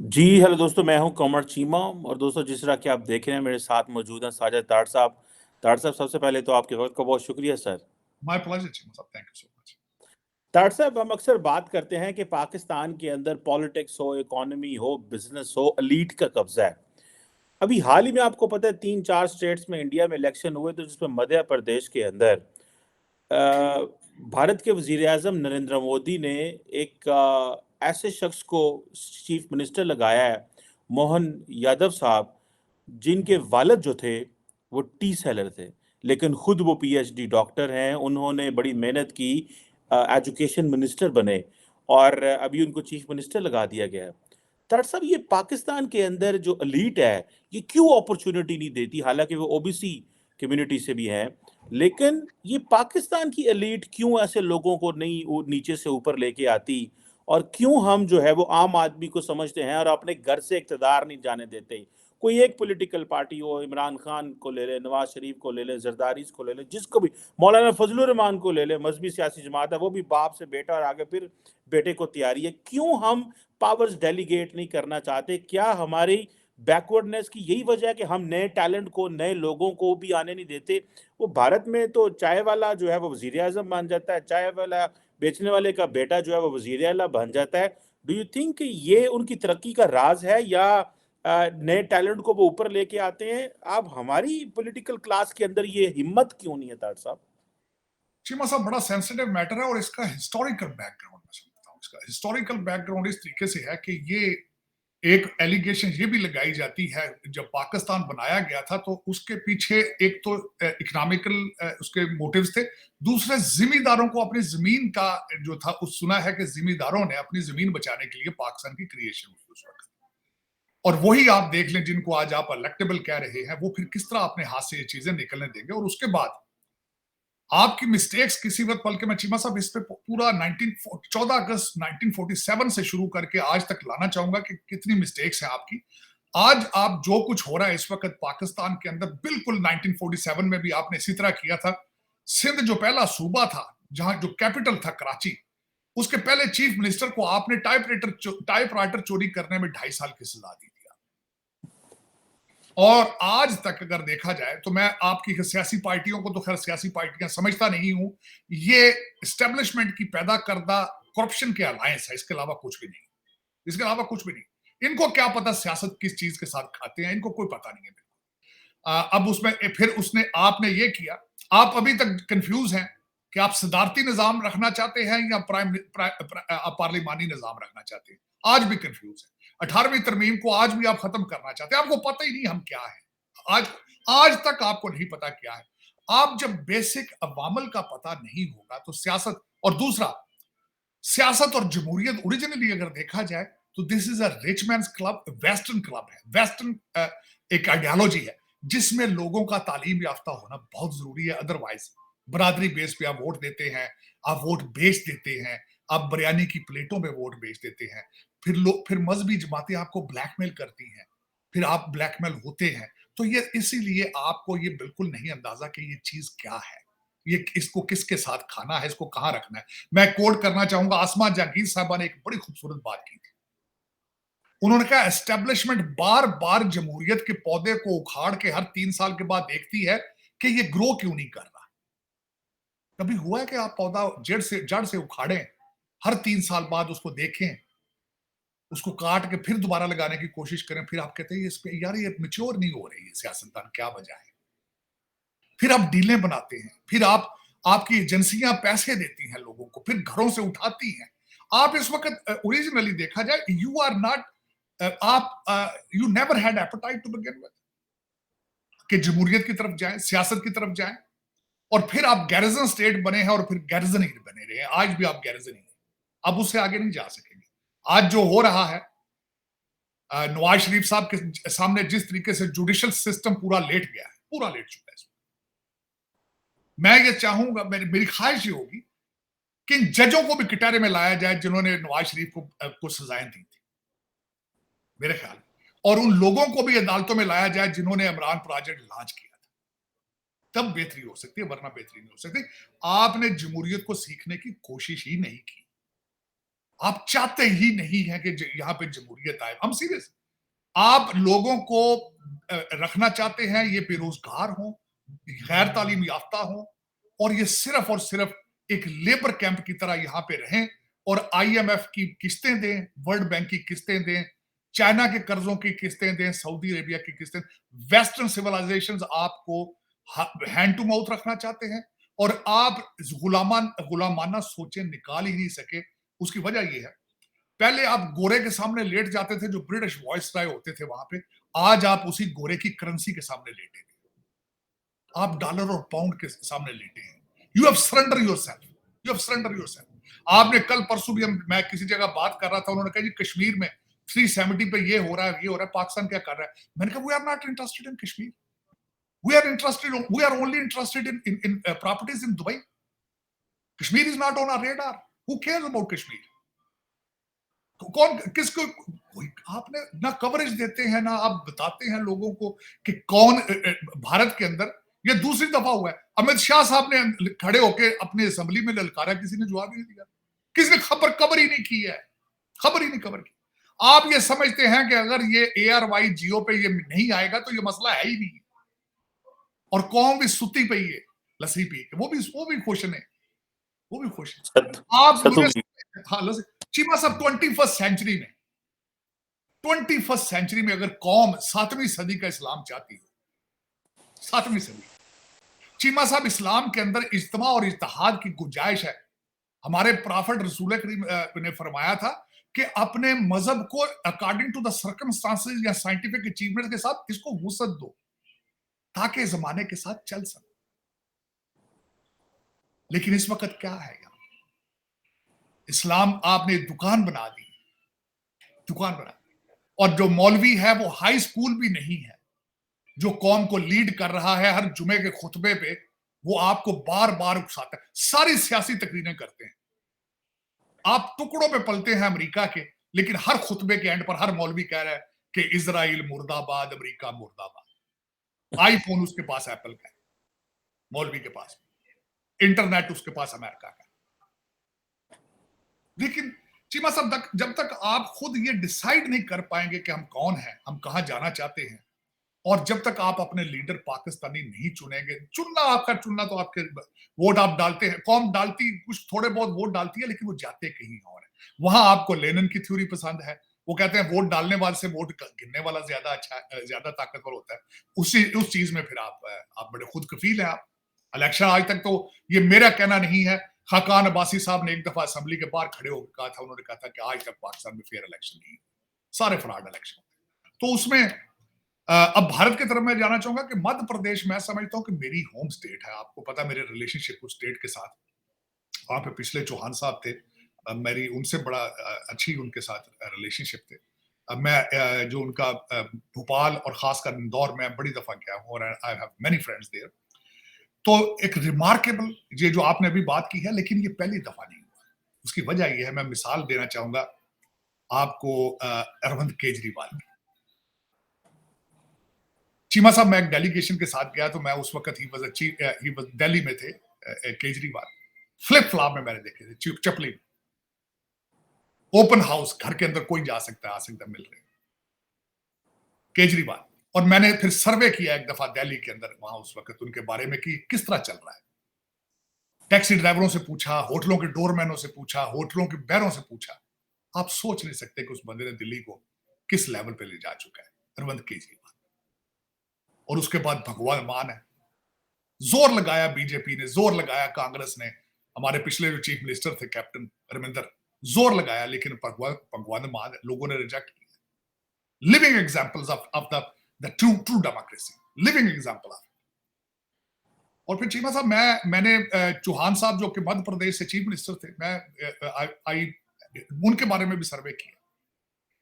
जी, hello दोस्तों, मैं हूँ कमर चीमा और दोस्तों जिस तरह कि आप देख रहे हैं मेरे साथ मौजूद हैं साजिद तार साहब। तार साहब सबसे पहले तो आपके वक़्त का बहुत शुक्रिया sir. My pleasure, Chima sir. Thank you so much. तार साहब हम अक्सर बात करते हैं कि पाकिस्तान के अंदर पॉलिटिक्स हो, इकोनॉमी हो, बिज़नेस हो, एलीट का कब्ज़ा है। अभी हाल ही में आपको पता है 3-4 स्टेट्स में इंडिया में इलेक्शन हुए तो जिसमें मध्य प्रदेश के अंदर अ, भारत के वज़ीर-ए-आज़म नरेंद्र मोदी ने एक ऐसे शख्स को चीफ मिनिस्टर लगाया है, मोहन यादव साहब, जिनके वालिद जो थे, वो टी सेलर थे। लेकिन खुद वो पीएचडी डॉक्टर हैं, उन्होंने बड़ी मेहनत की एजुकेशन मिनिस्टर बने और अभी उनको चीफ मिनिस्टर लगा दिया गया है। डॉक्टर साहब ये पाकिस्तान के अंदर जो एलीट है, ये क्यों अपॉर्च्युनिटी नहीं देती? हालाँकि वो ओबीसी कम्युनिटी से भी हैं, लेकिन ये पाकिस्तान की एलीट क्यों ऐसे लोगों को नहीं वो नीचे से ऊपर लेके आती? और क्यों हम जो है वो आम आदमी को समझते हैं और अपने घर से इक़्तिदार नहीं जाने देते? कोई एक पॉलिटिकल पार्टी हो, इमरान खान को ले लें, नवाज़ शरीफ को ले लें, ज़रदारीस को ले लें, जिसको भी, मौलाना फजलुर रहमान को ले लें, मज़हबी सियासी जमात है, वो भी बाप से बेटा और आगे फिर बेटे को तैयारी है। क्यों हम पावर्स डेलीगेट नहीं करना चाहते? क्या हमारी बैकवर्डनेस की यही वजह है कि हम नए टैलेंट को, नए लोगों को भी आने नहीं देते? वो भारत में तो चाय वाला जो है वो वज़ीर-ए-आज़म बन जाता है, चाय वाला बेचने वाले का बेटा जो है वो वज़ीर आला बन जाता है। डू यू थिंक कि ये उनकी तरक्की का राज़ है या नए टैलेंट को वो ऊपर लेके आते हैं? अब हमारी पॉलिटिकल क्लास के अंदर ये हिम्मत क्यों नहीं है तार साहब? चीमा साहब बड़ा सेंसिटिव मैटर है और इसका हिस्टोरिकल बैकग्राउंड मैं समझता हूँ। इसका हिस्टोरिकल बैकग्राउंड इस तरीके से है कि ये एक एलिगेशन ये भी लगाई जाती है, जब पाकिस्तान बनाया गया था तो उसके पीछे एक तो इकोनॉमिकल उसके मोटिव्स थे, दूसरे जिम्मेदारों को अपनी जमीन का जो था उस सुना है कि जिम्मेदारों ने अपनी जमीन बचाने के लिए पाकिस्तान की क्रिएशन हुई उस वक्त। और वही आप देख लें जिनको आज आप इलेक्टेबल कह रहे हैं, वो फिर किस तरह अपने हाथ से ये चीजें निकलने देंगे। और उसके बाद आपकी मिस्टेक्स किसी वक्त, बल्कि मैं चीमा साहब इस पे पूरा 14 अगस्त 1947 से शुरू करके आज तक लाना चाहूंगा कि कितनी मिस्टेक्स हैं आपकी। आज आप जो कुछ हो रहा है इस वक्त पाकिस्तान के अंदर, बिल्कुल 1947 में भी आपने इसी तरह किया था। सिंध जो पहला सूबा था, जहां जो कैपिटल था कराची, उसके पहले चीफ मिनिस्टर को आपने टाइपराइटर चोरी करने में 2.5 साल की सजा दी थी। और आज तक अगर देखा जाए तो मैं आपकी सियासी पार्टियों को, तो खैर सियासी पार्टियां समझता नहीं हूं, ये एस्टेब्लिशमेंट की पैदा करदा करप्शन के अलायंस है, इसके अलावा कुछ भी नहीं। इसके अलावा कुछ भी नहीं। इनको क्या पता सियासत किस चीज के साथ खाते हैं, इनको कोई पता नहीं है बिल्कुल। अब उसमें फिर उसने आपने ये किया, आप अभी तक कंफ्यूज हैं कि आप सदारती निजाम रखना चाहते हैं या पार्लिमानी निजाम रखना चाहते हैं। आज भी कंफ्यूज है। 18वीं तरमीम को आज भी आप खत्म करना चाहते हैं, आपको पता ही नहीं हम क्या है। आज आज तक आपको नहीं पता क्या है। आप जब बेसिक अवामल का पता नहीं होगा तो सियासत, और दूसरा सियासत और जमहूरियत ओरिजिनली अगर देखा जाए तो this is a rich mains club, western club है, वेस्टर्न एक आइडियोलॉजी है जिसमें लोगों का तालीम याफ्ता होना बहुत जरूरी है। अदरवाइज बरादरी बेस पे आप वोट देते हैं, आप वोट बेच देते हैं, आप बिरयानी की प्लेटों में वोट बेच देते हैं, फिर लोग, फिर मजहबी जमातें आपको ब्लैकमेल करती हैं, फिर आप ब्लैकमेल होते हैं। तो ये इसीलिए आपको ये बिल्कुल नहीं अंदाजा कि ये चीज क्या है, ये इसको किसके साथ खाना है, इसको कहां रखना है। मैं कोट करना चाहूंगा, आसमा जहांगीर साहबा ने एक बड़ी खूबसूरत बात की थी। उन्होंने कहा एस्टेब्लिशमेंट बार बार जमहूरियत के पौधे को उखाड़ के हर 3 साल के बाद देखती है कि ये ग्रो क्यों नहीं कर रहा। कभी हुआ है कि आप पौधा जड़ से उखाड़ें, हर 3 साल बाद उसको देखें, उसको काट के फिर दोबारा लगाने की कोशिश करें, फिर आप कहते हैं इस पे यार ये मिच्योर नहीं हो रही है सियासतदान, क्या वजह है। फिर आप डीलें बनाते हैं, फिर आपकी एजेंसियां पैसे देती हैं लोगों को, फिर घरों से उठाती हैं। आप इस वक्त ओरिजिनली देखा जाए, यू आर नॉट, आप you never had appetite to begin with कि जमहूरियत की तरफ जाएं, सियासत की तरफ जाएं। और फिर आप गैरिजन स्टेट बने हैं और फिर गैरिजन ही बने रहे हैं। आज भी आप गैरिजन ही हैं, अब उससे आगे नहीं जा सकेंगे। आज जो हो रहा है, नवाज शरीफ साहब के सामने जिस तरीके से जुडिशल सिस्टम पूरा लेट गया है, पूरा लेट चुका है। मैं ये चाहूंगा, मेरी ख्वाहिश ये होगी कि इन जजों को भी कटहरे में लाया जाए जिन्होंने नवाज शरीफ को सजाएं दी थी, मेरे ख्याल में। और उन लोगों को भी अदालतों में लाया जाए जिन्होंने इमरान प्रोजेक्ट लॉन्च किया था। तब बेहतरी हो सकती है, वरना बेहतरी नहीं हो सकती। आपने जमहूरियत को सीखने की कोशिश ही नहीं की। आप चाहते ही नहीं है कि यहां पे जमहूरियत आए। हम सीरियस, आप लोगों को रखना चाहते हैं ये बेरोजगार हो, गैर तालीम याफ्ता हो, और ये सिर्फ और सिर्फ एक लेबर कैंप की तरह यहां पे रहें और IMF की किस्तें दें, वर्ल्ड बैंक की किस्तें दें, चाइना के कर्जों की किस्तें दें, सऊदी अरेबिया की किस्तें। वेस्टर्न सिविलाइजेशंस आपको हैंड टू माउथ रखना चाहते हैं और आप गुलामाना सोचें निकाल ही नहीं सके। उसकी वजह यह है, पहले आप गोरे के सामने लेट जाते थे जो ब्रिटिश वॉइसराय होते थे वहां पे, आज आप उसी गोरे की करेंसी के सामने लेटे हैं, आप डॉलर और पाउंड के सामने लेटे हैं। You have surrender yourself, you have surrender yourself. आपने कल परसों भी, मैं किसी जगह बात कर रहा था, उन्होंने कहा जी कश्मीर में 370 पे ये हो रहा है, ये हो रहा है, पाकिस्तान क्या कर रहा है? मैंने कहा we are not interested in Kashmir, we are only interested in properties in Dubai. Kashmir is not on our radar, who cares about Kashmir? कौन किसको, आपने ना कवरेज देते हैं, ना आप बताते हैं लोगों को कि कौन भारत के अंदर, ये दूसरी दफा हुआ है। अमित शाह साहब ने खड़े होकर अपने असेंबली में ललकारा, किसी ने जवाब ही नहीं दिया, किसी ने खबर ही नहीं की है, खबर ही नहीं कवर की। आप ये समझते हैं कि अगर ये ARY जियो पे ये नहीं आएगा तो ये मसला है ही नहीं, और कौम भी सुती पे ही है लस्सी पी के, वो भी खुश है, वो भी खुश है। आप हाँ, चीमा साहब 21st सेंचुरी में अगर कौम 7वीं सदी का इस्लाम चाहती है, 7वीं सदी, चीमा साहब इस्लाम के अंदर इज्तिमा और इत्तेहाद की गुंजाइश है। हमारे प्रॉफिट रसूल करीम ने फरमाया था कि अपने मजहब को अकॉर्डिंग टू द सर्कमस्टांसेस या साइंटिफिक अचीवमेंट के साथ इसको वुसअत दो ताकि जमाने के साथ चल सके। लेकिन इस वक्त क्या है, इस्लाम आपने दुकान बना दी, दुकान बना दी, और जो मौलवी है वो हाई स्कूल भी नहीं है, जो कौम को लीड कर रहा है हर जुमे के खुतबे पे, वो आपको बार बार उकसाता है, सारी सियासी तकरीरें करते हैं, आप टुकड़ों पे पलते हैं अमेरिका के, लेकिन हर खुतबे के एंड पर हर मौलवी कह रहा है कि इजराइल मुर्दाबाद, अमेरिका मुर्दाबाद। आईफोन उसके पास एप्पल का है, मौलवी के पास, इंटरनेट उसके पास अमेरिका का। लेकिन चीमा साहब, जब तक आप खुद ये डिसाइड नहीं कर पाएंगे कि हम कौन हैं, हम कहां जाना चाहते हैं, और जब तक आप अपने लीडर पाकिस्तानी नहीं चुनेंगे, चुनना आपका, चुनना तो आपके वोट आप डालते हैं, कौम डालती, कुछ थोड़े बहुत वोट डालती है, लेकिन वो जाते कहीं और है। वहां आपको लेनिन की थ्योरी पसंद है, वो कहते हैं वोट डालने वाले से वोट गिनने वाला ज्यादा अच्छा, ज्यादा ताकतवर होता है। उस चीज में फिर आप बड़े खुद कफील है। आप इलेक्शन, आज तक तो ये मेरा कहना नहीं है, खाकान अब्बासी साहब ने एक दफा असेंबली के बाहर खड़े होकर कहा था, उन्होंने कहा था कि आज तक पाकिस्तान में फेयर इलेक्शन नहीं, सारे फ्रॉड इलेक्शन। तो उसमें अब भारत की तरफ मैं जाना चाहूंगा कि मध्य प्रदेश, मैं समझता हूं कि मेरी होम स्टेट है। आपको पता मेरे रिलेशनशिप उस स्टेट के साथ, वहां पे पिछले चौहान साहब थे, मेरी उनसे बड़ा अच्छी उनके साथ रिलेशनशिप थे। मैं जो उनका भोपाल और खासकर इंदौर में बड़ी दफा गया हूं और I have many friends there. तो एक रिमार्केबल, ये जो आपने अभी बात की है, लेकिन ये पहली दफा नहीं हुआ। उसकी वजह ये है, मैं मिसाल देना चाहूंगा आपको अरविंद केजरीवाल की। चीमा साहब, मैं एक डेलीगेशन के साथ गया, तो मैं उस वक्त ही वाज दिल्ली में थे, केजरीवाल फ्लिप फ्लॉप में मैंने देखे थे, चपली में, ओपन हाउस, घर के अंदर कोई जा सकता है, आ सकता है, मिल रहे केजरीवाल। और मैंने फिर सर्वे किया एक दफा दिल्ली के अंदर, वहां उस वक्त उनके बारे में कि किस तरह चल रहा है। टैक्सी ड्राइवरों से पूछा, होटलों के डोरमैनों से पूछा, होटलों के बैरों से पूछा। आप सोच नहीं सकते कि उस बंदे ने दिल्ली को किस लेवल पे ले जा चुका है, अरविंद केजरीवाल। और उसके बाद भगवान मान है, जोर लगाया बीजेपी ने, जोर लगाया कांग्रेस ने, हमारे पिछले जो चीफ मिनिस्टर थे कैप्टन अमरिंदर, जोर लगाया, लेकिन भगवान मान लोगों ने रिजेक्ट किया। Living examples of the true democracy, living example of. और फिर चीमा साहब, मैंने चौहान साहब जो कि मध्य प्रदेश से चीफ मिनिस्टर थे, मैं उनके बारे में भी सर्वे किया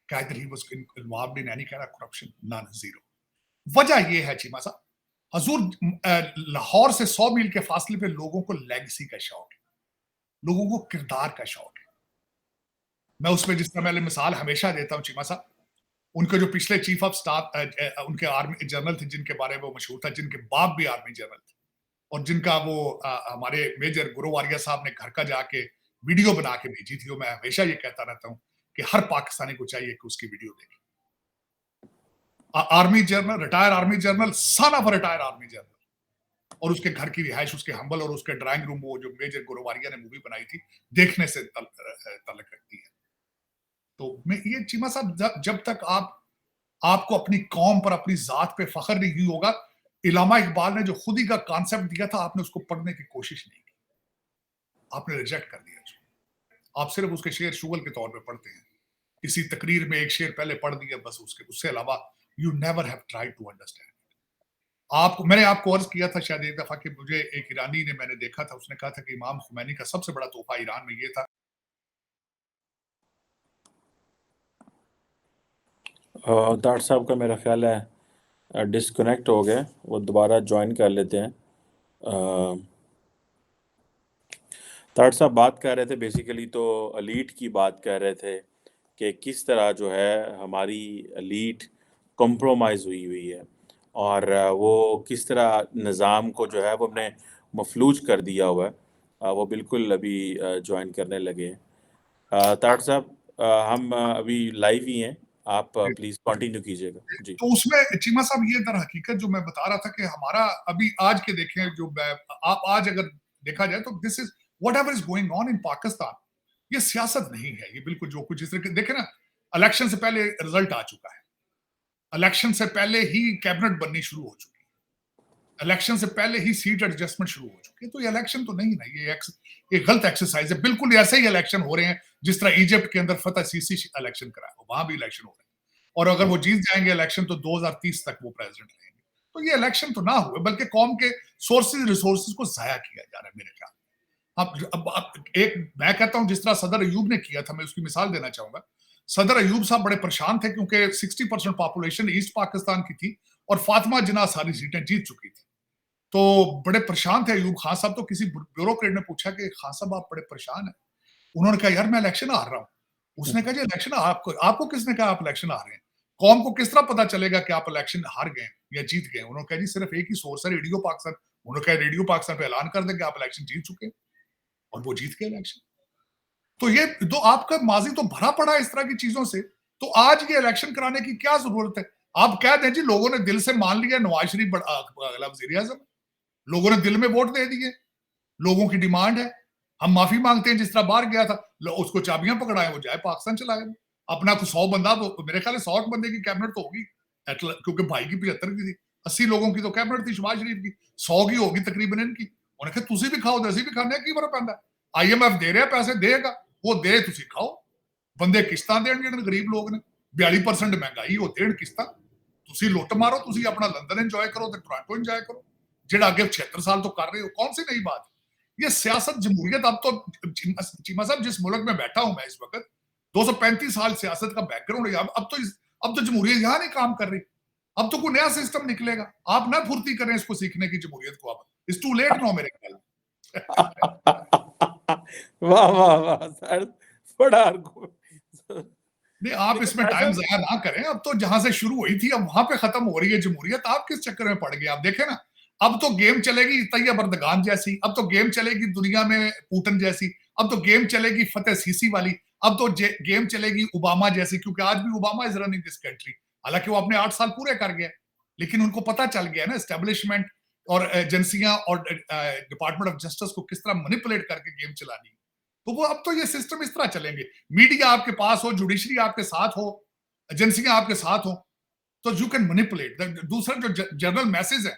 कि either he was involved in any kind of corruption, non, zero. वजह यह है चीमा साहब, हजूर लाहौर से 100 मील के फासले पे लोगों को लेगेसी का शौक है, लोगों को किरदार का शौक है। मैं उसमें जिस तरह मैंने मिसाल हमेशा देता हूं चीमा साहब, उनके जो पिछले चीफ ऑफ स्टाफ उनके आर्मी जनरल थे, जिनके बारे में वो मशहूर था, जिनके बाप भी आर्मी जनरल थे, और जिनका वो हमारे मेजर गुरुवारिया साहब ने घर का जाके वीडियो बना के भेजी थी। और मैं हमेशा ये कहता रहता हूँ कि हर पाकिस्तानी को चाहिए कि उसकी वीडियो देखे। Army general, retire army general, son of retire army general, और उसके घर की रिहाइश, उसके हम्बल और उसके ड्राइंग रूम, वो जो मेजर गोरवारिया ने मूवी बनाई थी, देखने से तल्लक रखती है। तो मैं ये चीमा साहब, जब तक आपको अपनी कौम पर, अपनी जात पे फख्र नहीं होगा, इलामा इकबाल ने जो खुदी का कॉन्सेप्ट दिया था, आपने उसको पढ़ने की कोशिश नहीं की, आपने रिजेक्ट कर दिया उसको। आप सिर्फ उसके शेर शुगल के तौर पे पढ़ते हैं, किसी तकरीर में एक शेर पहले पढ़ दिया बस, उससे अलावा you never have tried to understand. मैंने आपको अर्ज किया था शायद एक दफा कि मुझे एक ईरानी ने, मैंने देखा था, उसने कहा था कि इमाम खुमैनी का सबसे बड़ा तोहफा ईरान में ये था। डॉक्टर साहब का मेरा ख्याल है डिस्कनेक्ट हो गए, वो दोबारा ज्वाइन कर लेते हैं। डॉक्टर साहब बात कर रहे थे बेसिकली, तो एलीट की बात कर रहे थे कि किस तरह जो है हमारी एलीट कॉम्प्रोमाइज़ हुई हुई है, और वो किस तरह निज़ाम को जो है वो हमने मफलूज कर दिया हुआ है। वो बिल्कुल अभी ज्वाइन करने लगे हैं। डॉक्टर साहब हम अभी लाइव ही हैं, आप प्लीज़ कंटिन्यू कीजिएगा जी। तो उसमें चीमा साहब ये दर हकीकत जो मैं बता रहा था कि हमारा अभी आज के देखें, जो आप आज अगर देखा जाए तो this is what ever is going on in Pakistan, ये सियासत नहीं है, ये बिल्कुल जो कुछ, जिस तरह देखे ना, इलेक्शन से पहले रिजल्ट आ चुका है, इलेक्शन से पहले ही कैबिनेट बननी शुरू हो चुकी है, इलेक्शन से पहले ही सीट एडजस्टमेंट शुरू हो चुकी है। तो ये इलेक्शन तो नहीं ना, ये गलत एक्सरसाइज है। बिल्कुल ऐसे ही इलेक्शन हो रहे हैं जिस तरह इजिप्ट के अंदर फतेह सीसी इलेक्शन कराया, वहां भी इलेक्शन हो रहे हैं, और अगर वो जीत जाएंगे इलेक्शन तो 2030 तक वो प्रेसिडेंट रहेंगे। तो ये इलेक्शन तो ना हुए, बल्कि कौम के सोर्सेज रिसोर्सेज को जाया किया जा रहा है मेरे ख्याल। अब एक मैं कहता हूं जिस तरह सदर अयूब ने किया था, मैं उसकी मिसाल देना चाहूंगा। सदर अयूब साहब बड़े परेशान थे क्योंकि 60% पॉपुलेशन ईस्ट पाकिस्तान की थी और फातिमा जिन्ना सारी सीटें जीत चुकी थी, तो बड़े परेशान थे अयूब खान साहब। तो किसी ब्यूरोक्रेट ने पूछा कि खान साहब आप बड़े परेशान हैं? उन्होंने कहा यार मैं इलेक्शन हार रहा हूं। उसने कहा जी इलेक्शन आपको किसने कहा आप इलेक्शन हार रहे हैं? कौम को किस तरह पता चलेगा कि आप इलेक्शन हार गए या जीत गए? उन्होंने कहा जी सिर्फ एक ही सोर्स है, रेडियो पाकिस्तान। उन्होंने कहा रेडियो पाकिस्तान पे ऐलान कर देंगे आप इलेक्शन जीत चुके हैं, और वो जीत गए इलेक्शन। तो ये तो आपका माजी तो भरा पड़ा है इस तरह की चीजों से। तो आज ये इलेक्शन कराने की क्या जरूरत है? आप कह दें जी लोगों ने दिल से मान लिया नवाज शरीफ अगला वजीर आजम, लोगों ने दिल में वोट दे दिए, लोगों की डिमांड है, हम माफी मांगते हैं। जिस तरह बाहर गया था, उसको चाबियां पकड़ाए, वो जाए पाकिस्तान चलाए अपना। को 100 बंदा, तो मेरे ख्याल 100 बंदे की कैबिनेट तो होगी, क्योंकि भाई की 75 की थी, 80 लोगों की तो कैबिनेट थी शहबाज शरीफ की, 100 की होगी तकरीबन इनकी। उन्हें कहा तुसी भी खाओ, असी भी खाने की फर्क पैंदा, IMF दे रहा पैसे, देगा वो दे, तुसी खाओ, बंदे किस्तां देण, ਜਿਹੜੇ गरीब लोग ने 42% महंगाई, वो देण किस्तां, तुसी लुੱਟ मारो, तुसी अपना लंदन एंजॉय करो तो टोरंटो एंजॉय करो, ਜਿਹੜਾ अगे 76 साल तो कर रहे हो। कौन सी नई बात? ये सियासत जमहूरियत। अब तो चीमा साहब जिस मुल्क में बैठा हूं मैं इस वक्त, 235 साल सियासत का बैकग्राउंड है। अब तो जमहूरियत यहां नहीं काम कर रही, अब तो कोई नया सिस्टम निकलेगा। आप ना फुर्ती करें इसको सीखने की जमहूरियत को, अब इट्स टू लेट नो मेरे ख्याल में। वाह वाह वाह सर, बड़ा नहीं, आप इसमें टाइम जाया ना करें। अब तो जहां से शुरू हुई थी अब वहां पे खत्म हो रही है जमहूरियत। आप किस चक्कर में पड़ गए? आप देखें ना, अब तो गेम चलेगी तैयब अर्दगान जैसी, अब तो गेम चलेगी दुनिया में पुतिन जैसी, अब तो गेम चलेगी फतेह सीसी वाली, अब तो गेम चलेगी ओबामा जैसी, क्योंकि आज भी Obama is running this country. हालांकि वो अपने 8 साल पूरे कर गया, लेकिन उनको पता चल गया ना एस्टेब्लिशमेंट और एजेंसियां और डिपार्टमेंट ऑफ जस्टिस को किस तरह मैनिपुलेट करके गेम चलानी। तो वो अब तो ये सिस्टम इस तरह चलेंगे, मीडिया आपके पास हो, जुडिशरी आपके साथ हो, एजेंसियां आपके साथ हो, तो यू कैन मैनिपुलेट। दूसरा जो जनरल मैसेज है,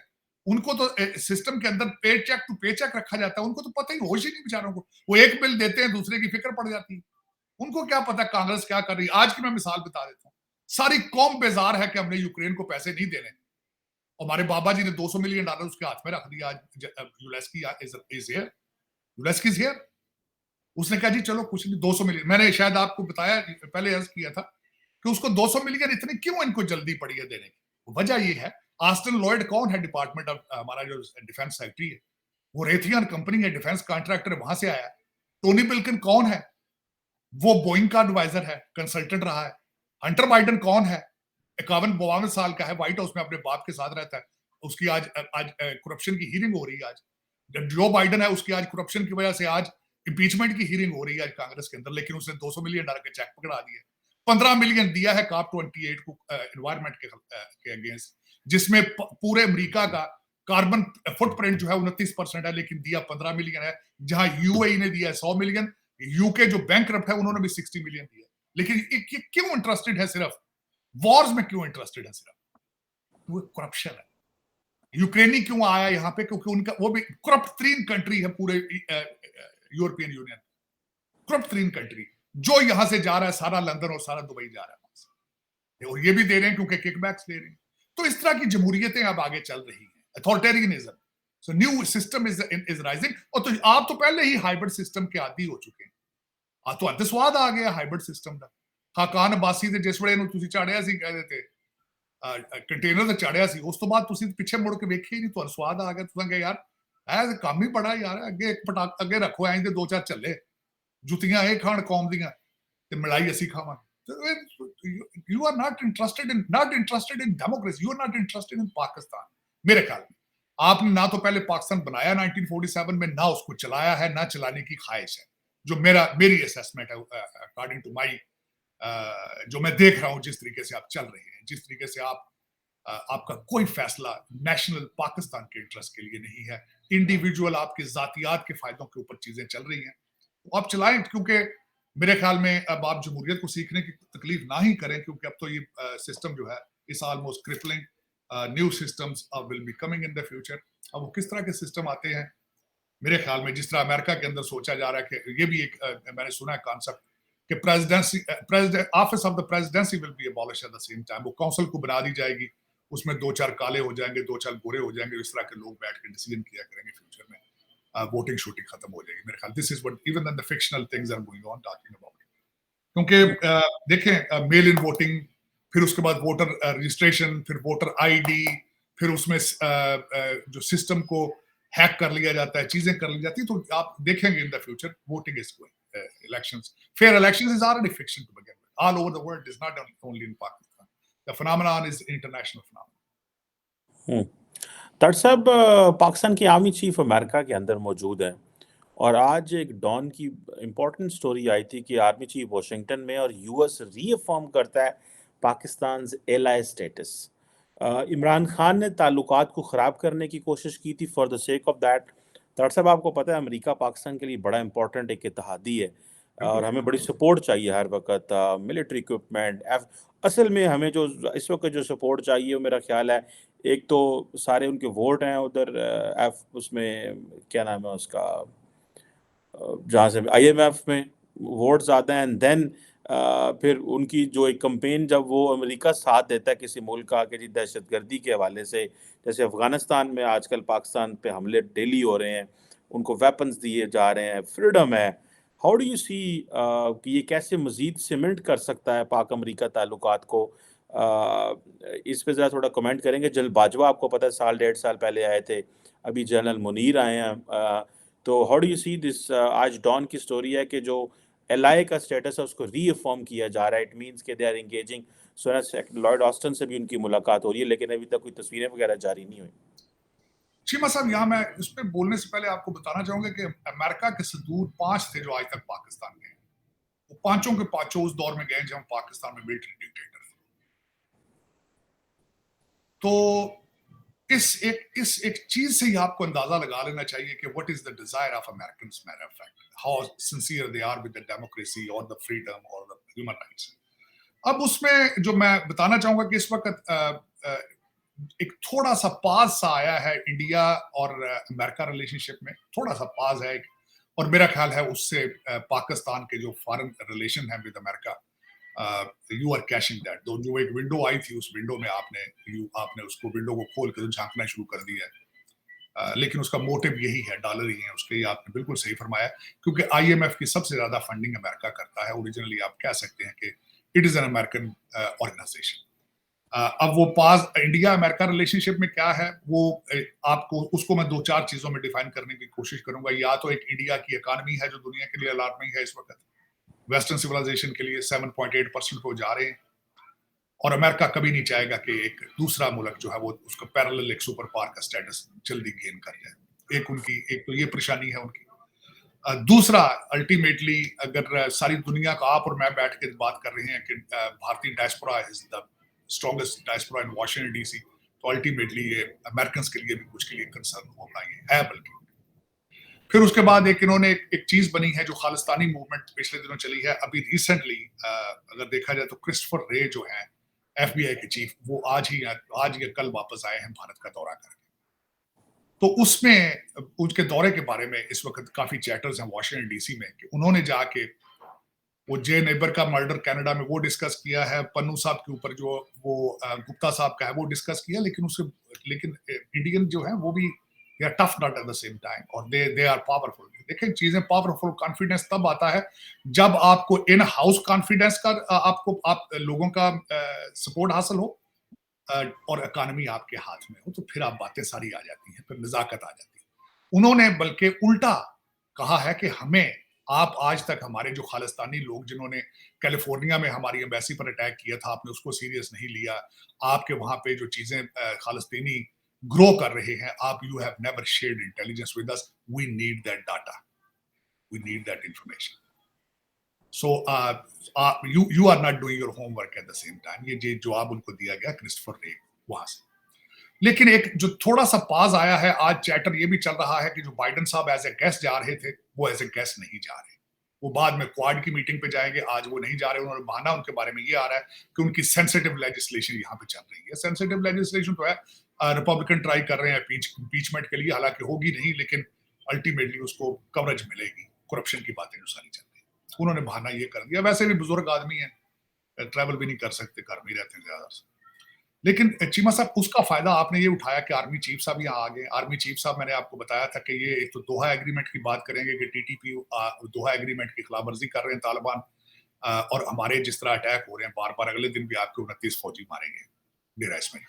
उनको तो सिस्टम के अंदर पे चेक टू पे चेक रखा जाता है, उनको तो पता ही होश ही नहीं बेचारों को। वो एक बिल देते हैं, दूसरे की फिक्र पड़ जाती है, उनको क्या पता कांग्रेस क्या कर रही है। आज की मैं मिसाल बता देता हूँ, सारी कौम बेजार है कि हमने यूक्रेन को पैसे नहीं देने। हमारे बाबा जी ने $200 मिलियन उसके हाथ में रख दिया। यूलेस्की उसने कहा जी चलो कुछ नहीं, 200 मिलियन। मैंने शायद आपको बताया, पहले अर्ज किया था कि उसको 200 मिलियन इतनी क्यों इनको जल्दी पड़ी है देने की। वजह ये है, आस्टन लॉयड कौन है डिपार्टमेंट ऑफ हमारा जो डिफेंस सेक्रेटरी है, वो रेथियन कंपनी है, डिफेंस कॉन्ट्रैक्टर, वहां से आया है। टोनी बिल्किन कौन है? वो बोइंग का एडवाइजर है, कंसल्टेंट रहा है। हंटर बाइडन कौन है? 51-52 साल का है, व्हाइट हाउस में अपने बाप के साथ रहता है। उसकी आज करप्शन की हियरिंग हो रही है। आज जो बाइडन है उसकी आज करप्शन की वजह से आज इम्पीचमेंट की हियरिंग हो रही है आज कांग्रेस के अंदर, लेकिन उसने 200 मिलियन डाल के चेक पकड़ा दिया। 15 मिलियन दिया है COP 28 को एनवायरमेंट के अगेंस्ट, जिसमें पूरे अमेरिका का कार्बन फुटप्रिंट जो है 29% है, लेकिन दिया 15 मिलियन है। जहां यूएई ने दिया 100 मिलियन, यूके जो बैंकरप्ट है उन्होंने भी 60 मिलियन दिया। लेकिन क्यों इंटरेस्टेड है सिर्फ वॉर्स में, क्यों इंटरेस्टेड है सिर्फ? वो करप्शन है। यूक्रेनी क्यों आया यहाँ पे? क्योंकि उनका वो भी करप्ट तरीन कंट्री है पूरे यूरोपियन यूनियन, करप्ट तरीन कंट्री। जो यहां से जा रहा है सारा लंदन और सारा दुबई जा रहा है, और ये भी दे रहे हैं क्योंकि किकबैक्स दे रहे हैं। तो इस तरह की जमहूरियतें अब आगे चल रही हैं, authoritarianism. So new system is rising. और तो आप तो पहले ही हाइब्रिड सिस्टम के आदी हो चुके हैं। तो अंतस्वाद आ गया हाइब्रिड सिस्टम का। खाकान अब्बासी ਦੇ ਜਿਸ ਵੇਲੇ ਨੂੰ ਤੁਸੀਂ ਝਾੜਿਆ ਸੀ, ਕਹਿੰਦੇ ਤੇ ਕੰਟੇਨਰ ਤੇ ਝਾੜਿਆ ਸੀ, ਉਸ ਤੋਂ ਬਾਅਦ ਤੁਸੀਂ ਪਿੱਛੇ ਮੁੜ ਕੇ ਵੇਖਿਆ ਹੀ ਨਹੀਂ, ਤੁਹਾਨੂੰ ਸਵਾਦ ਆ ਗਿਆ। ਤੁਸੀਂ ਕਹੇ ਯਾਰ ਇਹ ਕੰਮ ਹੀ ਬੜਾ ਯਾਰ, ਅੱਗੇ ਇੱਕ ਪਟਾਕ ਅੱਗੇ ਰੱਖੋ ਐਂ ਦੇ ਦੋ ਚਾਰ ਝੱਲੇ, ਜੁੱਤੀਆਂ ਇਹ ਖਾਣ ਕੌਮ ਦੀਆਂ ਤੇ ਮਲਾਈ ਅਸੀਂ ਖਾਵਾਂਗੇ। You are not interested in democracy, you are not interested in Pakistan। मेरे ख्याल में आपने ना तो पहले पाकिस्तान बनाया 1947 में, ना उसको चलाया है, ना चलाने की ख्वाहिश है। जो मेरी असेसमेंट है अकॉर्डिंग टू माई, जो मैं देख रहा हूं जिस तरीके से आप चल रहे हैं, जिस तरीके से आपका कोई फैसला नेशनल पाकिस्तान के इंटरेस्ट के लिए नहीं है, इंडिविजुअल आपके जातियात के फायदों के ऊपर चीजें चल रही हैं, तो आप चलाएं। क्योंकि मेरे ख्याल में अब आप जमहूरियत को सीखने की तकलीफ ना ही करें, क्योंकि अब तो ये सिस्टम जो है इस almost crippling. New systems will be coming in the future. अब वो किस तरह के सिस्टम आते हैं, मेरे ख्याल में जिस तरह अमेरिका के अंदर सोचा जा रहा है कि ये भी एक मैंने सुना है कॉन्सेप्ट कि president office of the presidency will be abolish eight the same time. वो काउंसिल को बना दी जाएगी, उसमें 2-4 काले हो जाएंगे, 2-4 गोरे हो जाएंगे, इस तरह के लोग बैठ के डिसीजन किया करेंगे फ्यूचर में। वोटिंग शूटिंग खत्म हो जाएगी मेरे ख्याल। This is what even the fictional things are going on talking about. क्योंकि देखें मेल इन वोटिंग, फिर उसके बाद वोटर रजिस्ट्रेशन, फिर वोटर आईडी, फिर उसमें जो सिस्टम को हैक कर लिया जाता है, चीजें कर ली जाती है। तो आप देखेंगे in the future voting is elections, fair elections is already fiction to begin with all over the world, is not only in Pakistan. The phenomenon is international phenomenon. तट साहब, पाकिस्तान की आर्मी चीफ अमेरिका के अंदर मौजूद है, और आज एक डॉन की इम्पोर्टेंट स्टोरी आई थी कि आर्मी चीफ वाशिंगटन में और यूएस रीअफर्म करता है पाकिस्तान एलाई स्टेटस। इमरान खान ने ताल्लुकात को ख़राब करने की कोशिश की थी for the sake of that. तट साहब, आपको पता है अमेरिका पाकिस्तान के लिए बड़ा इंपॉर्टेंट एक इत्तेहादी है, और हमें बड़ी सपोर्ट चाहिए हर वक्त, मिलिट्री इक्विपमेंट। असल में हमें जो इस वक्त जो सपोर्ट चाहिए वो मेरा ख्याल है, एक तो सारे उनके वोट हैं उधर उसमें क्या नाम है उसका, जहाँ से IMF में वोट ज़्यादा हैं, एंड देन फिर उनकी जो एक कंपेन, जब वो अमेरिका साथ देता है किसी मुल्क का कि जी दहशतगर्दी के हवाले से, जैसे अफ़गानिस्तान में आजकल पाकिस्तान पे हमले डेली हो रहे हैं, उनको वेपन्स दिए जा रहे हैं, फ्रीडम है। हाउ डू यू सी कि ये कैसे मज़ीद सीमेंट कर सकता है पाक अमेरिका ताल्लुकात को? इस पे ज़रा थोड़ा कमेंट करेंगे। जनरल बाजवा आपको पता है 1.5 साल पहले आए थे, अभी जनरल मुनीर आए हैं। तो how do you see this? आज डॉन की स्टोरी है कि जो एलआई का स्टेटस है उसको रीअफर्म किया जा रहा है। इट मींस कि they are engaging. Lloyd Austin से भी उनकी मुलाकात हो रही है, लेकिन अभी तक कोई तस्वीरें वगैरह जारी नहीं हुई। चीमा साहब, यहाँ मैं इस पे बोलने से पहले आपको बताना चाहूंगा कि अमेरिका के सदूर 5 थे जो आज तक पाकिस्तान गए। वो पांचों के पांचों उस दौर में गए जब पाकिस्तान में मिलिट्री डिक्टेटर थे। तो इस एक चीज से ही आपको अंदाजा लगा लेना चाहिए कि what is the desire of Americans, matter of fact, how sincere they are with the democracy और द फ्रीडम और द ह्यूमन राइट्स। अब उसमें जो मैं बताना चाहूंगा कि इस वक्त एक थोड़ा सा पाज सा आया है इंडिया और अमेरिका रिलेशनशिप में, थोड़ा सा पाज है। और मेरा ख्याल है उससे पाकिस्तान के जो फॉरेन रिलेशन है with America, you are cashing that. जो एक विंडो आई थी, उस विंडो में आपने उसको विंडो को खोल के झांकना शुरू कर दिया है। लेकिन उसका मोटिव यही है, डॉलर ही है उसके। ये आपने बिल्कुल सही फरमाया, क्योंकि IMF की सबसे ज्यादा फंडिंग अमेरिका करता है। ओरिजिनली आप कह सकते हैं कि it is an American organisation. अब वो पास इंडिया अमेरिका रिलेशनशिप में क्या है, वो आपको उसको मैं 2-4 चीजों में डिफाइन करने की कोशिश करूंगा। या तो एक इंडिया की इकोनॉमी है जो दुनिया के लिए अलार्मिंग है इस वक्त, वेस्टर्न सिविलाइजेशन के लिए 7.8% को जा रहे हैं, और अमेरिका कभी नहीं चाहेगा कि एक दूसरा मुल्क जो है वो उसका पैरेलल एक सुपर पावर का स्टेटस जल्दी गेन कर जाए। एक तो ये परेशानी है उनकी। दूसरा, अल्टीमेटली अगर सारी दुनिया का आप और मैं बैठ के बात कर रहे हैं कि भारतीय diaspora is the strongest diaspora in Washington DC, तो अल्टीमेटली ये अमेरिकन के लिए भी कुछ के लिए कंसर्न होना ये है। बल्कि फिर उसके बाद इन्होंने एक चीज बनी है जो खालिस्तानी मूवमेंट पिछले दिनों चली है। अभी रिसेंटली अगर देखा जाए तो क्रिस्टोफर रे जो है FBI के चीफ, वो आज या कल वापस आए हैं भारत का दौरा करके। तो उसमें उनके दौरे के बारे में इस वक्त काफी चैटर्स हैं वाशिंगटन डीसी में कि उन्होंने जाके वो जे नेबर का मर्डर कनाडा में वो डिस्कस किया है, पन्नू साहब के ऊपर जो वो गुप्ता साहब का है वो डिस्कस किया, लेकिन इंडियन जो है वो भी they are tough not at the same time, और दे आर पावरफुल। देखें, चीजें पावरफुल, कॉन्फिडेंस तब आता है जब आपको इन हाउस कॉन्फिडेंस का आप लोगों का सपोर्ट हासिल हो और इकोनॉमी आपके हाथ में हो, तो फिर आप बातें सारी आ जाती हैं, फिर नजाकत आ जाती है। उन्होंने बल्कि उल्टा कहा है कि हमें, आप आज तक हमारे जो खालिस्तानी लोग जिन्होंने कैलिफोर्निया में हमारी एम्बेसी पर अटैक किया था, आपने उसको सीरियस नहीं लिया। आपके वहां पे जो चीजें खालिस्तानी ग्रो कर रहे हैं, आप you have never shared intelligence with us, we need that data, we need that information. So you are not doing your homework at the same time। ये जवाब उनको दिया गया क्रिस्टोफर रे वहां से। लेकिन एक जो थोड़ा सा पाज आया है, आज चैटर ये भी चल रहा है कि जो बाइडेन साहब एज ए गेस्ट जा रहे थे, वो एज ए गेस्ट नहीं जा रहे, वो बाद में क्वाड की मीटिंग पे जाएंगे, आज वो नहीं जा रहे। उन्होंने बहाना उनके बारे में ये आ रहा है कि उनकी सेंसिटिव लेजिस्लेशन यहाँ पे चल रही है। सेंसिटिव लेजिस्लेशन तो है, रिपब्लिकन ट्राई कर रहे हैं इम्पीचमेंट के लिए, हालांकि होगी नहीं, लेकिन अल्टीमेटली उसको कवरेज मिलेगी, करप्शन की बातें जो सारी चल रही है। उन्होंने बहाना ये कर दिया, वैसे भी बुजुर्ग आदमी है, ट्रैवल भी नहीं कर सकते, घर में रहते हैं ज्यादा से। लेकिन चीमा साहब, उसका फायदा आपने ये उठाया कि आर्मी चीफ साहब यहाँ आ गए। आर्मी चीफ साहब, मैंने आपको बताया था कि ये एक तो दोहा एग्रीमेंट की बात करेंगे कि TTP दोहा एग्रीमेंट की खिलाफवर्जी कर रहे हैं तालिबान, और हमारे जिस तरह अटैक हो रहे हैं बार बार, अगले दिन भी आपके 29 फौजी मारे गए डेरा इसमें।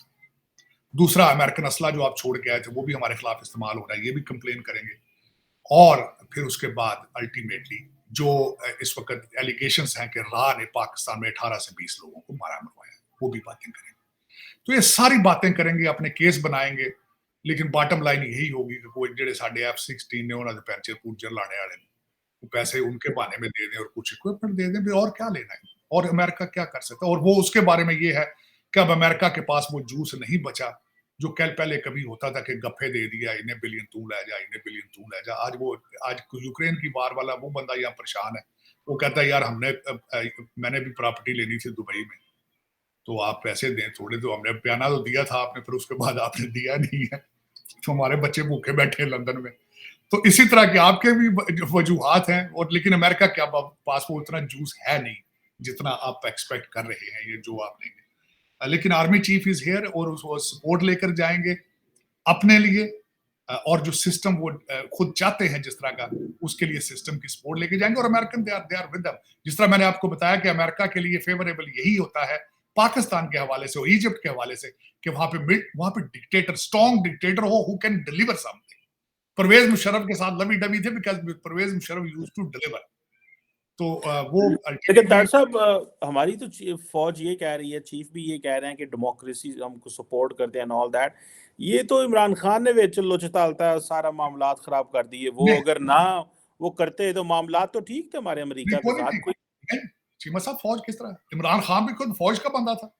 दूसरा, अमेरिकन असला जो आप छोड़ के आए थे वो भी हमारे खिलाफ इस्तेमाल हो रहा है, ये भी कंप्लेन करेंगे। और फिर उसके बाद अल्टीमेटली जो इस वक्त एलिगेशंस हैं कि राह ने पाकिस्तान में 18 से 20 लोगों को मारा मरवाया, वो भी बातें करेंगे। तो ये सारी बातें करेंगे, अपने केस बनाएंगे, लेकिन बॉटम लाइन यही होगी कि कोई जेडे साडे F-16 ने उन्होंने पैंचर पूंचर लाने वाले पैसे उनके बहाने में दे दें और कुछ इक्विपमेंट दे दें, और क्या लेना है, और अमेरिका क्या कर सकता है। और वो उसके बारे में ये है कि अब अमेरिका के पास वो जूस नहीं बचा जो कल पहले कभी होता था कि गप्फे दे दिया, इन्हें बिलियन तू ले जा, इन्हें बिलियन तू ले जा। आज यूक्रेन की वार वाला वो बंदा यहाँ परेशान है, वो कहता है यार मैंने भी प्रॉपर्टी लेनी थी दुबई में, तो आप पैसे दें थोड़े, तो हमने बयाना तो दिया था आपने, फिर उसके बाद आपने दिया नहीं है, तो हमारे बच्चे भूखे बैठे हैं लंदन में। तो इसी तरह के आपके भी वजूहात हैं, और लेकिन अमेरिका के पास वो उतना जूस है नहीं जितना आप एक्सपेक्ट कर रहे हैं, ये जो आप लेंगे। लेकिन आर्मी चीफ इज हियर, और उसको सपोर्ट लेकर जाएंगे अपने लिए, और जो सिस्टम वो खुद चाहते हैं जिस तरह का, उसके लिए सिस्टम की सपोर्ट लेके जाएंगे। और American they are with them. जिस तरह मैंने आपको बताया कि अमेरिका के लिए फेवरेबल यही होता है पाकिस्तान के हवाले से और इजिप्ट के हवाले से कि वहां पे डिक्टेटर, स्ट्रॉन्ग डिक्टेटर हो who can deliver something. Pervez Musharraf के साथ लवी डवी थे because Pervez Musharraf used to deliver. तो वो लेकिन तार साहब, हमारी तो फौज ये कह रही है, चीफ भी ये कह रहे हैं कि डेमोक्रेसी हमको सपोर्ट करते हैं, ऑल दैट। ये तो इमरान खान ने विच लोचतालता सारा मामलात खराब कर दिए। वो अगर ना वो करते तो मामलात तो ठीक थे हमारे अमेरिका के साथ। कोई चीमा साहब, फौज किस तरह, इमरान खान भी खुद फौज का बंदा था।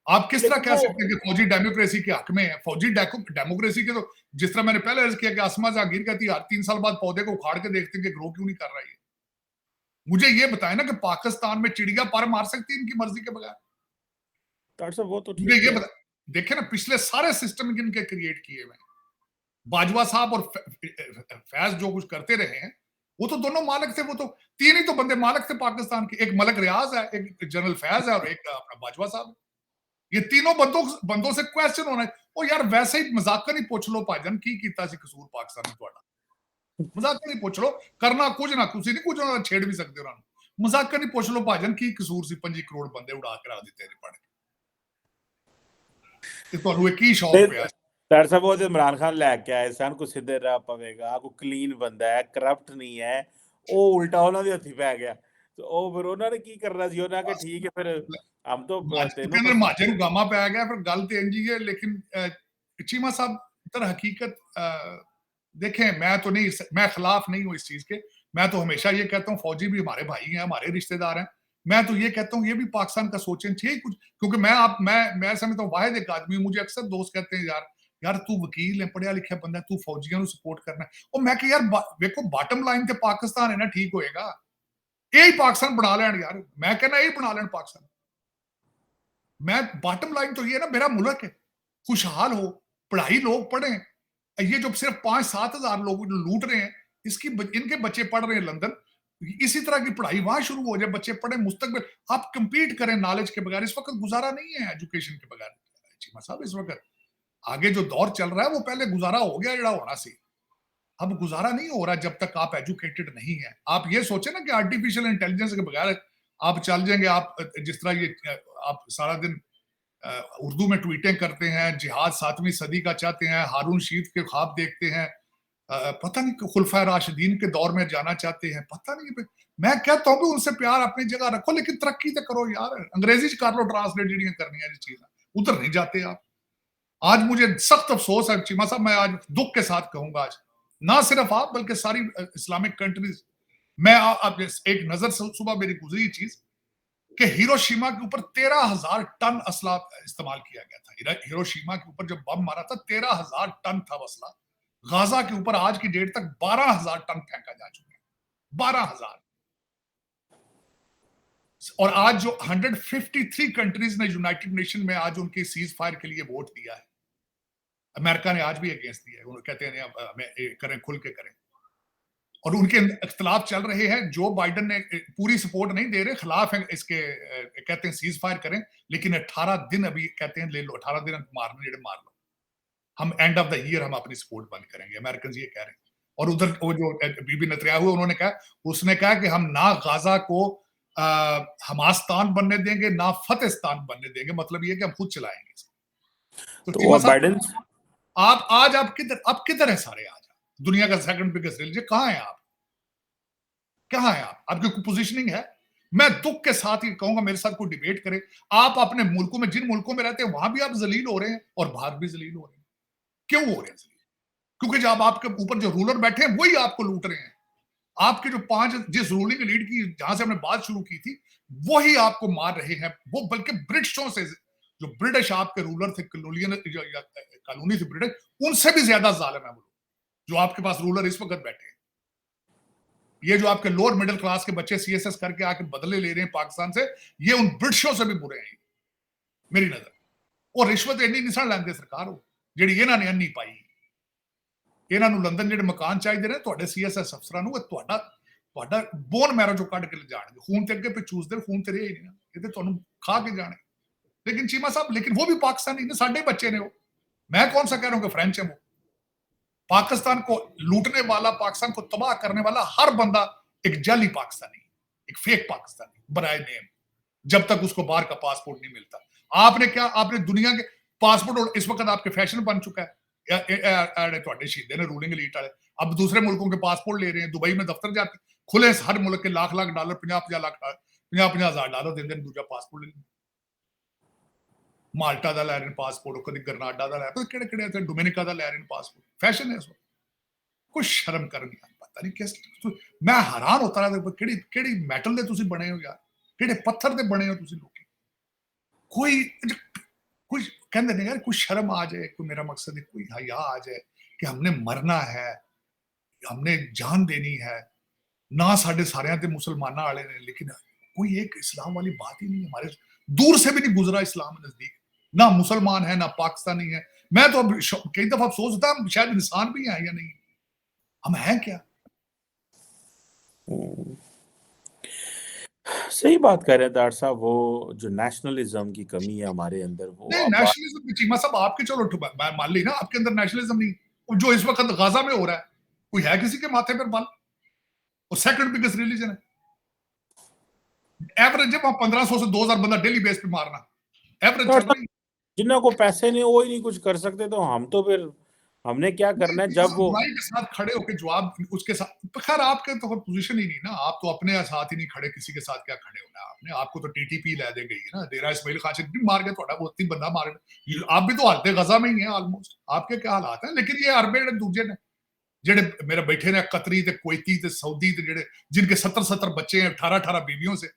आप किस तरह कह सकते हैं कि फौजी डेमोक्रेसी के हक में है? फौजी डेमोक्रेसी के तो, जिस तरह मैंने पहले अर्ज किया कि आसमा जहांगीर कहती है हर 3 साल बाद पौधे को उखाड़ के देखते हैं कि ग्रो क्यों नहीं कर रहा है। मुझे ये बताएं ना कि पाकिस्तान में चिड़िया पर मार सकती है इनकी मर्जी के बगैर? वो तो मुझे ये बता, देखे ना पिछले सारे सिस्टम इनके क्रिएट किए हुए, बाजवा साहब और फैज जो कुछ करते रहे हैं, वो तो दोनों मालिक थे। वो तो 3 ही तो बंदे मालिक थे पाकिस्तान के, एक मलक रियाज है, एक जनरल फैज है, और एक अपना बाजवा साहब। ये तीनों बंदों से क्वेश्चन होना है। ओ यार, वैसे ही मजाक नहीं पूछ लो भाजन की कीता सी कसूर पाकिस्तान में ਤੁਹਾਡਾ, मजाक नहीं पूछ लो, करना कुछ ना कुछ नहीं, कुछ ना छेड़ भी सकते हो, मजाक नहीं पूछ लो भाजन की कसूर सी 25 करोड़ बंदे उड़ा के रख दिते ने पढ़ ਤੇ ਤੁਹਾਨੂੰ ਇਹ ਕੀ ਸ਼ੌਕ ਪਿਆ? सर साहब, वो इमरान खान लैके आए सन, को सीधे राह पवेगा, को क्लीन बंदा है, करप्ट नहीं है, वो उल्टा उन्होंने हथी पै गया। तो वो फिर उन्होंने की करना सी, उन्होंने कहा ठीक है फिर हम तो ਕਹਿੰਦੇ ਮਾਝੇ ਨੂੰ ਗਾਮਾ ਪੈ ਗਿਆ। ਫਿਰ ਗੱਲ ਤੇ ਇੰਜ ਹੀ ਹੈ। ਲੇਕਿਨ ਚੀਮਾ ਸਾਹਿਬ, तर हकीकत देखें मैं खिलाफ नहीं हूं इस चीज के। मैं तो हमेशा ये कहता हूं फौजी भी हमारे भाई हैं, हमारे रिश्तेदार हैं। मैं तो ये कहता हूं ये भी पाकिस्तान का सोचें चाहिए कुछ, क्योंकि मैं समझता हूं वाहिद एक आदमी, मुझे अक्सर दोस्त कहते हैं यार तू वकील है, पढ़िया लिखा बंदा, तू फौजियों को सपोर्ट करना है। और मैं कि यार देखो बॉटम लाइन ते पाकिस्तान है ना, ठीक होएगा, यही पाकिस्तान बना लें यार। मैं कहना यही बना लें पाकिस्तान। मैं बॉटम लाइन तो ये ना, मेरा मुल्क है, खुशहाल हो, पढ़ाई लोग पढ़ें। ये जो सिर्फ 5-7 हजार लोग लूट रहे हैं, इनके बच्चे पढ़ रहे हैं लंदन, इसी तरह की पढ़ाई वहां शुरू हो जाए, बच्चे पढ़े, मुस्तकबिल आप कंपीट करें नॉलेज के बगैर। इस वक्त गुजारा नहीं है एजुकेशन के बगैर चीमा साहब। इस वक्त आगे जो दौर चल रहा है वो पहले गुजारा हो गया जड़ा होना सी, अब गुजारा नहीं हो रहा जब तक आप एजुकेटेड नहीं है। आप ये सोचे ना कि आर्टिफिशियल इंटेलिजेंस के बगैर आप चल जाएंगे। आप जिस तरह ये आप सारा दिन उर्दू में ट्वीटें करते हैं, जिहाद 7वीं सदी का चाहते हैं, हारून शीत के ख्वाब देखते हैं, पता नहीं खुलफा राशिदीन के दौर में जाना चाहते हैं, पता नहीं। मैं कहता हूँ कि उनसे प्यार अपनी जगह रखो, लेकिन तरक्की तो करो यार। अंग्रेजी कर लो ट्रांसलेट जी करनी है चीजें, उधर नहीं जाते आप। आज मुझे सख्त अफसोस है चीमा साहब, मैं आज दुख के साथ कहूंगा, आज ना सिर्फ आप बल्कि सारी इस्लामिक कंट्रीज। मैं एक नजर सुबह मेरी गुजरी चीज कि हिरोशिमा के ऊपर 13,000 टन असला इस्तेमाल किया गया था। हिरोशिमा के ऊपर जब बम मारा था 13,000 टन था असला। गाजा के ऊपर आज की डेट तक 12,000 टन फेंका जा चुका है, 12,000। और आज जो 153 कंट्रीज ने यूनाइटेड नेशन में आज उनके सीज फायर के लिए वोट दिया है, अमेरिका ने आज भी अगेंस्ट दिया है। उन्होंने कहते हैं हमें करें, खुल के करें। और उनके इख्तलाफ चल रहे हैं। जो बाइडन ने पूरी सपोर्ट नहीं दे रहे, खिलाफ है इसके, कहते हैं सीज फायर करें, लेकिन 18 दिन अभी कहते हैं ले लो, 18 दिन मारने मार लो, हम एंड ऑफ द ईयर हम अपनी सपोर्ट बंद करेंगे। अमेरिकन ये कह रहे हैं। और उधर वो जो बीबी नेतन्याहू उन्होंने कहा, उसने कहा कि हम ना गाजा को हमास्तान बनने देंगे, ना फतेस्तान बनने देंगे। मतलब ये कि हम खुद चलाएंगे। तो बाइडन आप आज आप किधर है सारे? आज दुनिया का सेकंड बिगेस्ट रिलीजन कहां है आप? कहां है आप? आपकी कोई पोजीशनिंग है? मैं दुख के साथ ही कहूंगा, मेरे साथ कोई डिबेट करे। आप अपने मुल्कों में, जिन मुल्कों में रहते हैं, वहां भी आप जलील हो रहे हैं और बाहर भी जलील हो रहे हैं। क्यों हो रहे हैं जलील? क्योंकि जब आपके ऊपर जो रूलर बैठे हैं वही आपको लूट रहे हैं। आपके जो 5 जिस रूलिंग लीड की जहां से हमने बात शुरू की थी, वही आपको मार रहे हैं। वो बल्कि ब्रिटिशों से, जो ब्रिटिश आपके रूलर थे, कानूनी थे ब्रिटिश, उनसे भी ज्यादा जालिम है वो जो आपके पास रूलर इस वक्त बैठे हैं। ये जो आपके लोअर मिडिल क्लास के बच्चे सीएसएस करके आके बदले ले रहे हैं पाकिस्तान से, ये उन ब्रिटिशों से भी बुरे हैं मेरी नजर। और रिश्वत इन्नी नहीं सन लैंदे सरकार हो ਜਿਹੜੀ ਇਹਨਾਂ ਨੇ ਅੰਨੀ ਪਾਈ। ਇਹਨਾਂ ਨੂੰ ਲੰਦਨ ਜਿਹੜੇ ਮਕਾਨ ਚਾਹੀਦੇ ਨੇ ਤੁਹਾਡੇ ਸੀਐਸਐਸ ਅਫਸਰਾਂ ਨੂੰ, ਤੁਹਾਡਾ ਬੋਨ ਮੈਰੋ ਚੋਂ ਕੱਢ ਕੇ ਜਾਣਗੇ। खून ਤੇ ਅੱਗੇ पे ਚੂਸਦੇ, खून ਤੇ ਰਹੇ ਹੀ ਨਹੀਂ, ਇਹ ਤੇ ਤੁਹਾਨੂੰ ਖਾ ਕੇ ਜਾਣੇ। लेकिन चीमा साहब, लेकिन वो भी पाकिस्तानी ने, साढ़े बच्चे ने वो। मैं कौन सा कह रहा हूं कि फ्रेंच है वो। पाकिस्तान को लूटने वाला, पाकिस्तान को तबाह करने वाला हर बंदा एक जाली पाकिस्तानी, एक फेक पाकिस्तानी बराए नेम, जब तक उसको बाहर का पासपोर्ट नहीं मिलता। आपने दुनिया के पासपोर्ट, इस वक्त आपके फैशन बन चुका है। शहीदे ने रूलिंग एलीट वाले अब दूसरे मुल्कों के पासपोर्ट ले रहे हैं। दुबई में दफ्तर जाते खुले, हर मुल्क के लाख डॉलर, 50,000 डॉलर देते हैं, दूसरा पासपोर्ट ले लेंगे। माल्टा का लै रहे हैं पासपोर्ट, कभी ग्रनाडा का लै रहे, कि डोमिनिका का लै रहे हैं पासपोर्ट। फैशन है इस वक्त। कुछ शर्म कर नहीं, पता नहीं किस। मैं हैरान होता रहा कि मैटल दे तुसी बने हो यार, कि पत्थर दे बने हो तुसी लोग। कोई कहते नहीं यार, कुछ शर्म आ जाए। कोई, मेरा मकसद है कोई हया आ जाए कि हमने मरना है, हमने जान देनी है ना। साढ़े सारे ते मुसलमान वाले ने, लेकिन कोई एक इस्लाम वाली बात ही नहीं हमारे, दूर से भी नहीं गुजरा इस्लाम नजदीक। ना मुसलमान है ना पाकिस्तानी है। मैं तो कई दफा सोचता हम शायद इंसान भी हैं या नहीं, हम हैं क्या? सही बात कर रहे हैं डॉक्टर साहब। वो जो नेशनलिज्म की कमी है हमारे अंदर, वो नहीं, नेशनलिज्म चीमा साहब आपके, चलो मान ली ना आपके अंदर नेशनलिज्म नहीं। जो इस वक्त गाजा में हो रहा है, कोई है किसी के माथे पर बल? और सेकंड बिगेस्ट रिलीजन है। एवरेज जब 1500 से 2000 बंदा डेली बेस पे मारना एवरेज चल रही। जिन्हों को पैसे नहीं, वो ही नहीं कुछ कर सकते, तो हम तो फिर हमने क्या करना है? जब वो के साथ खड़े होकर जवाब उसके साथ, खैर आपके तो पोजीशन ही नहीं ना, आप तो अपने साथ ही नहीं खड़े, किसी के साथ क्या खड़े होना आपने? आपको तो टीटीपी लै दे गई है ना, डेरा इस्माइल खान से मार के थोड़ा बहुत ही बंदा मार। आप भी तो हालत गजा में ही है ऑलमोस्ट। आपके क्या हालात है? लेकिन ये अरबे दूजे ने जेडे मेरे बैठे ने कतरी ते कुवैती ते सऊदी ते जेडे जिनके 70 बच्चे हैं 18 बीवियों से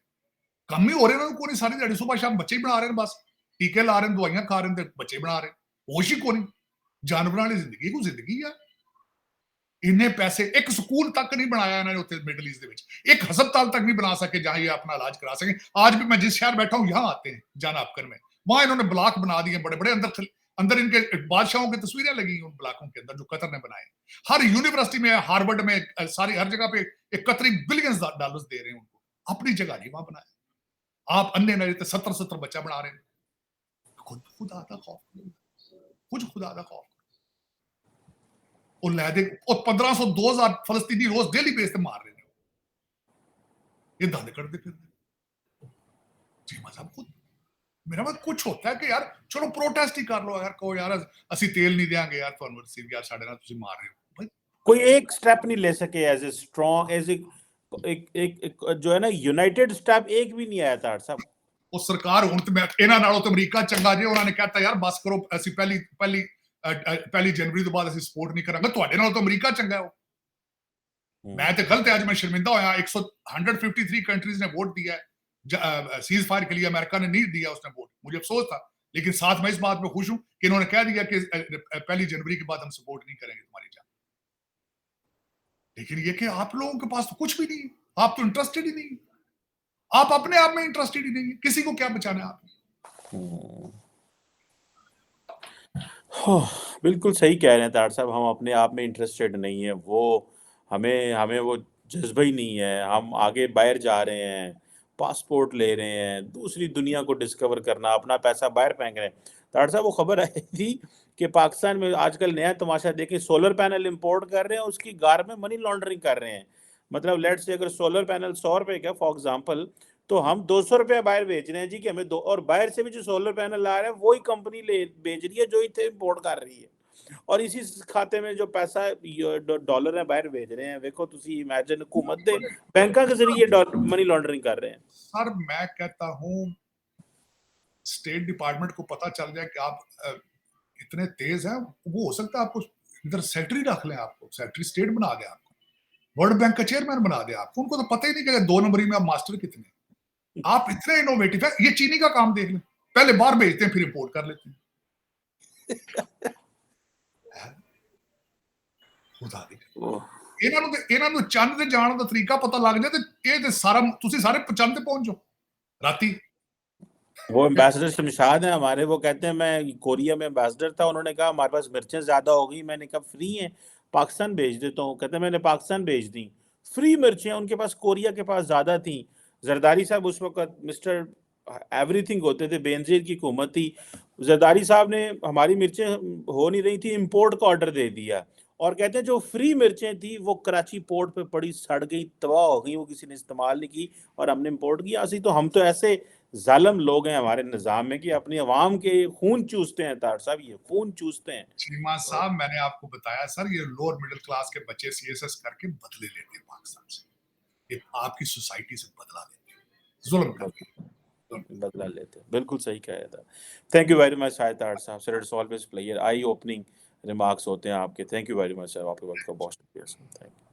कम ही हो रहे हैं उनको नहीं सारी दिहाड़ी सुबह शाम बच्चे ही बना रहे हैं बस टीके ला रहे हैं दवाइयां खा रहे हैं बच्चे बना रहे हैं होश ही कोनी जानवरों वाली जिंदगी को जिंदगी यार इन्ने पैसे एक स्कूल तक नहीं बनाया इन्होंने उत्ते मिडल ईस्ट दे विच एक हस्पताल तक नहीं बना सके जहां ये अपना इलाज करा सके आज भी मैं जिस शहर बैठा हूं यहां आते हैं जाना आपकर में वहां इन्होंने ब्लॉक बना दिए बड़े बड़े अंदर इनके बादशाहों की तस्वीरें लगी उन ब्लॉकों के अंदर जो कतर ने बनाए हर यूनिवर्सिटी में हार्वर्ड में सारी हर जगह पे एक कतरी बिलियंस डॉलर्स दे रहे हैं उनको अपनी जगह नहीं वहां बनाया आप अन्य नजर 70 बच्चा बना रहे हैं खुदा का खौफ कुछ खुदा का खौफ और लहदे और 1500 2000 फलस्तीनी रोज डेली बेस पे मार रहे हैं ये दादे करते फिर जी मजाक खुद मेरा मतलब कुछ होता है कि यार चलो प्रोटेस्ट ही कर लो यार को यार ਅਸੀਂ तेल नहीं देंगे यार ਤੁਹਾਨੂੰ सिर्फ यार ਸਾਡੇ ਨਾਲ ਤੁਸੀਂ मार रहे हो भाई कोई एक स्टेप नहीं ले सके एज ए स्ट्रॉन्ग एज एक जो है ना यूनाइटेड स्टेप एक भी नहीं आया था साहब ਉਹ ਸਰਕਾਰ ਹੁਣ ਤੇ ਇਹਨਾਂ ਨਾਲੋਂ ਤੇ ਅਮਰੀਕਾ ਚੰਗਾ ਜੇ ਉਹਨਾਂ ਨੇ ਕਹਿਤਾ ਯਾਰ ਬਸ ਕਰੋ ਅਸੀਂ ਪਹਿਲੀ ਜਨਵਰੀ ਤੋਂ ਬਾਅਦ ਅਸੀਂ ਸਪੋਰਟ ਨਹੀਂ ਕਰਾਂਗੇ ਤੁਹਾਡੇ ਨਾਲੋਂ ਤਾਂ ਅਮਰੀਕਾ ਚੰਗਾ ਹੈ मैं तो गलत है आज मैं शर्मिंदा होया 153 कंट्रीज ने वोट दिया है सीज फायर के लिए अमेरिका ने नहीं दिया उसने वोट मुझे अफसोस था लेकिन साथ में इस बात में खुश हूं कि इन्होंने कह दिया कि 1 जनवरी के बाद हम सपोर्ट नहीं करेंगे तुम्हारी जान लेकिन ये कि आप लोगों के पास तो कुछ भी नहीं आप तो इंटरेस्टेड ही नहीं आप अपने आप में इंटरेस्टेड ही नहीं किसी को क्या बचाना है आप बिल्कुल सही कह रहे हैं तार साहब हम अपने आप में इंटरेस्टेड नहीं है वो हमें वो जज्बा ही नहीं है हम आगे बाहर जा रहे हैं पासपोर्ट ले रहे हैं दूसरी दुनिया को डिस्कवर करना अपना पैसा बाहर फेंक रहे हैं तार साहब वो खबर आई थी कि पाकिस्तान में आजकल नया तमाशा देखें सोलर पैनल इंपोर्ट कर रहे हैं उसकी गार में मनी लॉन्ड्रिंग कर रहे हैं मतलब लेट्स से अगर सोलर पैनल 100 रुपए का फॉर एग्जांपल तो हम 200 रुपए बाहर बेच रहे हैं जी कि हमें दो और बाहर से भी जो सोलर पैनल ला रहे हैं वही कंपनी ले बेच रही है जो इथे इंपोर्ट कर रही है और इसी खाते में जो पैसा डॉलर है बाहर भेज रहे हैं देखो तुसी इमेजिन हुकूमत दे बैंकों के जरिए मनी लॉन्ड्रिंग कर रहे हैं सर मैं कहता हूं स्टेट डिपार्टमेंट को पता चल जाए कि आप इतने तेज हैं वो हो सकता है आपको इधर सेक्रेटरी रख लें आपको सेक्रेटरी स्टेट बना दे आपको वर्ल्ड बैंक का चेयरमैन बना दे आपको उनको तो पता ही नहीं कि 2 नंबरी में आप मास्टर कितने आप इतने इनोवेटिव है ये चीनी का काम देख लें पहले बाहर भेजते हैं फिर रिपोर्ट कर लेते हैं खुदा दी ਇਹਨਾਂ ਨੂੰ ਚੰਦ ਤੇ ਜਾਣ ਦਾ ਤਰੀਕਾ ਪਤਾ ਲੱਗ ਜਾਏ ਤੇ ਇਹ ਤੇ ਸਾਰਾ ਤੁਸੀਂ ਸਾਰੇ ਚੰਦ ਤੇ ਪਹੁੰਚ ਜਾਓ राती वो एम्बेसडर शमशाद है हमारे वो कहते हैं मैं कोरिया में एम्बेसडर था उन्होंने कहा हमारे पास मिर्चें ज्यादा हो गई मैंने कहा फ्री हैं पाकिस्तान भेज देता हूँ कहते हैं मैंने पाकिस्तान भेज दी फ्री मिर्चें उनके पास कोरिया के पास ज्यादा थी जरदारी साहब उस वक्त मिस्टर एवरीथिंग होते थे बेनजीर की हुकूमत थी जरदारी साहब ने हमारी मिर्चें हो नहीं रही थी इंपोर्ट का ऑर्डर दे दिया और कहते हैं जो फ्री मिर्चें थी वो कराची पोर्ट पे पड़ी सड़ गई तबाह हो गई वो किसी ने इस्तेमाल नहीं की और हमने इंपोर्ट किया ऐसी तो हम तो ऐसे जालिम लोग हैं हमारे निजाम में कि अपनी आवाम के खून चूसते हैं तार साहब ये खून चूसते हैं चीमा साहब मैंने आपको बताया सर ये लोअर मिडिल क्लास के बच्चे सीएसएस करके बदले लेते हैं पाकिस्तान से ये आपकी सोसाइटी से बदला लेते हैं जुल्म करते बदला लेते हैं बिल्कुल सही कहा था thank you very much Shahid तार साहब sir it's always player I opening remarks होते हैं आपके thank you very much sir आपके वक्त का बहुत शुक्रिया सर थैंक यू